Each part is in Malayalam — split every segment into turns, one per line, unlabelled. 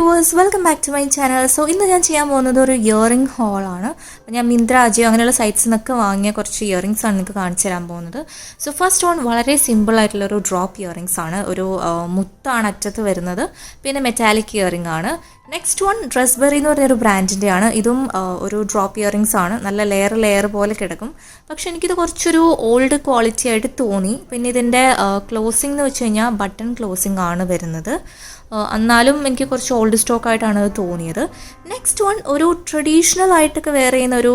viewers, welcome back to my channel. So ഇന്ന് ഞാൻ ചെയ്യാൻ പോകുന്നത് ഒരു ഇയറിംഗ് ഹോൾ ആണ്. ഞാൻ മിന്ത്ര അജിയോ അങ്ങനെയുള്ള സൈറ്റ്സിൽ നിന്നൊക്കെ വാങ്ങിയ കുറച്ച് ഇയറിംഗ്സ് ആണ് നിങ്ങൾക്ക് കാണിച്ചു തരാൻ പോകുന്നത്. സോ ഫസ്റ്റ് വൺ വളരെ സിമ്പിൾ ആയിട്ടുള്ള ഒരു ഡ്രോപ്പ് ഇയറിംഗ്സ് ആണ്. ഒരു മുത്താണ് അറ്റത്ത് വരുന്നത്. പിന്നെ മെറ്റാലിക് ഇയറിംഗ് ആണ്. നെക്സ്റ്റ് വൺ ഡ്രസ്ബെറി എന്ന് പറഞ്ഞൊരു ബ്രാൻഡിൻ്റെ ആണ്. ഇതും ഒരു ഡ്രോപ്പ് ഇയറിംഗ്സ് ആണ്. നല്ല ലെയർ പോലെ കിടക്കും. പക്ഷെ എനിക്കിത് കുറച്ചൊരു ഓൾഡ് ക്വാളിറ്റി ആയിട്ട് തോന്നി. പിന്നെ ഇതിൻ്റെ ക്ലോസിംഗ് എന്ന് വെച്ച് കഴിഞ്ഞാൽ ബട്ടൺ ക്ലോസിംഗ് ആണ് വരുന്നത്. എന്നാലും എനിക്ക് കുറച്ച് ഓൾഡ് സ്റ്റോക്ക് ആയിട്ടാണ് അത് തോന്നിയത്. നെക്സ്റ്റ് വൺ ഒരു ട്രഡീഷണൽ ആയിട്ടൊക്കെ വെയർ ചെയ്യുന്ന ഒരു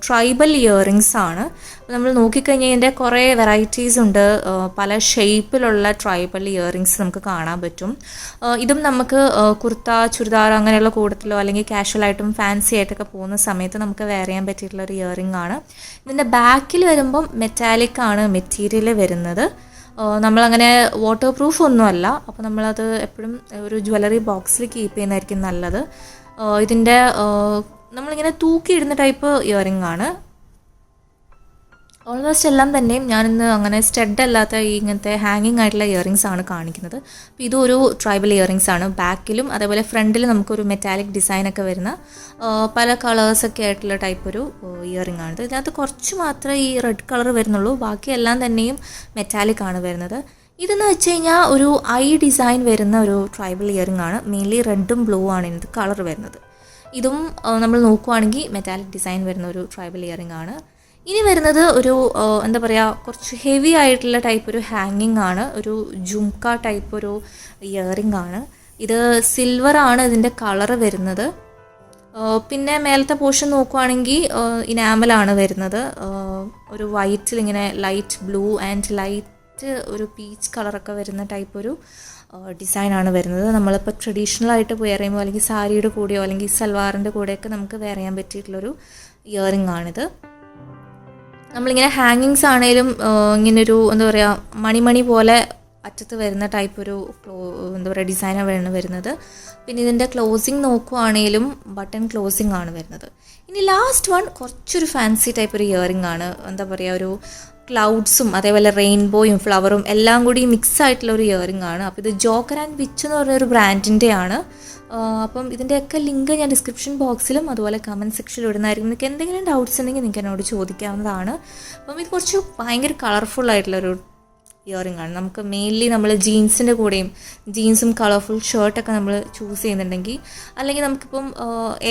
ട്രൈബൽ ഇയറിങ്സ് ആണ്. നമ്മൾ നോക്കിക്കഴിഞ്ഞാൽ ഇതിൻ്റെ കുറേ വെറൈറ്റീസ് ഉണ്ട്. പല ഷേപ്പിലുള്ള ട്രൈബൽ ഇയറിങ്സ് നമുക്ക് കാണാൻ പറ്റും. ഇതും നമുക്ക് കുർത്ത, ചുരിദാർ അങ്ങനെയുള്ള കൂട്ടത്തിലോ അല്ലെങ്കിൽ കാഷ്വലായിട്ടും ഫാൻസി ആയിട്ടൊക്കെ പോകുന്ന സമയത്ത് നമുക്ക് വെയർ ചെയ്യാൻ പറ്റിയിട്ടുള്ള ഒരു ഇയറിംഗ് ആണ്. ഇതിൻ്റെ ബാക്കിൽ വരുമ്പം മെറ്റാലിക് ആണ് മെറ്റീരിയൽ വരുന്നത്. നമ്മളങ്ങനെ വാട്ടർ പ്രൂഫ് ഒന്നുമല്ല. അപ്പോൾ നമ്മളത് എപ്പോഴും ഒരു ജ്വല്ലറി ബോക്സിൽ കീപ്പ് ചെയ്യുന്നതായിരിക്കും നല്ലത്. ഇതിൻ്റെ നമ്മളിങ്ങനെ തൂക്കിയിടുന്ന ടൈപ്പ് ഇയറിംഗ് ആണ്. ഓൾമോസ്റ്റ് എല്ലാം തന്നെയും ഞാനിന്ന് അങ്ങനെ സ്റ്റഡ് അല്ലാത്ത ഇങ്ങനത്തെ ഹാങ്ങിങ് ആയിട്ടുള്ള ഇയറിങ്സ് ആണ് കാണിക്കുന്നത്. അപ്പോൾ ഇതൊരു ട്രൈബൽ ഇയറിങ്സ് ആണ്. ബാക്കിലും അതേപോലെ ഫ്രണ്ടിലും നമുക്കൊരു മെറ്റാലിക് ഡിസൈനൊക്കെ വരുന്ന പല കളേഴ്സൊക്കെ ആയിട്ടുള്ള ടൈപ്പ് ഒരു ഇയറിംഗ് ആണ്. ഇതിനകത്ത് കുറച്ച് മാത്രമേ ഈ റെഡ് കളർ വരുന്നുള്ളൂ. ബാക്കിയെല്ലാം തന്നെയും മെറ്റാലിക് ആണ് വരുന്നത്. ഇതെന്ന് വെച്ച് കഴിഞ്ഞാൽ ഒരു ഐ ഡിസൈൻ വരുന്ന ഒരു ട്രൈബൽ ഇയറിംഗ് ആണ്. മെയിൻലി റെഡും ബ്ലൂ ആണ് ഇതിനകത്ത് കളർ വരുന്നത്. ഇതും നമ്മൾ നോക്കുവാണെങ്കിൽ മെറ്റാലിക് ഡിസൈൻ വരുന്ന ഒരു ട്രൈബൽ ഇയറിംഗ് ആണ്. ഇനി വരുന്നത് ഒരു എന്താ പറയുക, കുറച്ച് ഹെവി ആയിട്ടുള്ള ടൈപ്പ് ഒരു ഹാങ്ങിങ് ആണ്. ഒരു ജുംക്ക ടൈപ്പ് ഒരു ഇയറിംഗ് ആണ്. ഇത് സിൽവർ ആണ് ഇതിൻ്റെ കളറ് വരുന്നത്. പിന്നെ മേലത്തെ പോർഷൻ നോക്കുവാണെങ്കിൽ ഇനാമലാണ് വരുന്നത്. ഒരു വൈറ്റിൽ ഇങ്ങനെ ലൈറ്റ് ബ്ലൂ ആൻഡ് ലൈറ്റ് ഒരു പീച്ച് കളറൊക്കെ വരുന്ന ടൈപ്പ് ഒരു ഡിസൈനാണ് വരുന്നത്. നമ്മളിപ്പോൾ ട്രഡീഷണലായിട്ട് വെയർ ചെയ്യുമ്പോൾ അല്ലെങ്കിൽ സാരിയുടെ കൂടെയോ അല്ലെങ്കിൽ സൽവാറിൻ്റെ കൂടെയൊക്കെ നമുക്ക് വെയർ ചെയ്യാൻ പറ്റിയിട്ടുള്ളൊരു ഇയറിംഗ് ആണിത്. നമ്മളിങ്ങനെ ഹാങ്ങിങ്സ് ആണെങ്കിലും ഇങ്ങനൊരു എന്താ പറയുക മണി പോലെ അറ്റത്ത് വരുന്ന ടൈപ്പ് ഒരു എന്താ പറയുക ഡിസൈനാണ് വരുന്നത്. പിന്നെ ഇതിൻ്റെ ക്ലോസിങ് നോക്കുവാണെങ്കിലും ബട്ടൺ ക്ലോസിങ് ആണ് വരുന്നത്. ഇനി ലാസ്റ്റ് വൺ കുറച്ചൊരു ഫാൻസി ടൈപ്പ് ഒരു ഇയറിംഗ് ആണ്. എന്താ പറയുക, ഒരു ക്ലൗഡ്സും അതേപോലെ റെയിൻബോയും ഫ്ലവറും എല്ലാം കൂടി മിക്സ് ആയിട്ടുള്ള ഒരു ഇയറിംഗ് ആണ്. അപ്പോൾ ഇത് ജോക്കർ ആൻഡ് വിച്ച് എന്ന് പറഞ്ഞൊരു ബ്രാൻഡിൻ്റെ ആണ്. അപ്പം ഇതിൻ്റെയൊക്കെ ലിങ്ക് ഞാൻ ഡിസ്ക്രിപ്ഷൻ ബോക്സിലും അതുപോലെ കമൻറ്റ് സെക്ഷനിലും ഇടുന്നതായിരിക്കും. നിങ്ങൾക്ക് എന്തെങ്കിലും ഡൗട്ട്സ് ഉണ്ടെങ്കിൽ നിങ്ങൾക്ക് എന്നോട് ചോദിക്കാവുന്നതാണ്. അപ്പം ഇത് കുറച്ച് ഭയങ്കര കളർഫുൾ ആയിട്ടുള്ളൊരു ഇയറിംഗ് ആണ്. നമുക്ക് മെയിൻലി നമ്മൾ ജീൻസിൻ്റെ കൂടെയും ജീൻസും കളർഫുൾ ഷർട്ടൊക്കെ നമ്മൾ ചൂസ് ചെയ്യുന്നുണ്ടെങ്കിൽ, അല്ലെങ്കിൽ നമുക്കിപ്പം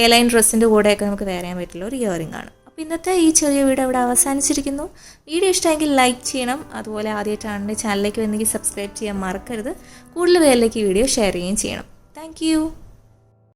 എ ലൈൻ ഡ്രസ്സിൻ്റെ കൂടെയൊക്കെ നമുക്ക് വെയർ ചെയ്യാൻ പറ്റുള്ള ഒരു ഇയറിംഗ് ആണ്. അപ്പോൾ ഇന്നത്തെ ഈ ചെറിയ വീഡിയോ ഇവിടെ അവസാനിച്ചിരിക്കുന്നു. വീഡിയോ ഇഷ്ടമെങ്കിൽ ലൈക്ക് ചെയ്യണം. അതുപോലെ ആദ്യമായിട്ടാണ് ചാനലിലേക്ക് വന്നെങ്കിൽ സബ്സ്ക്രൈബ് ചെയ്യാൻ മറക്കരുത്. കൂടുതൽ പേരിലേക്ക് ഈ വീഡിയോ ഷെയർ ചെയ്യുകയും ചെയ്യണം. താങ്ക്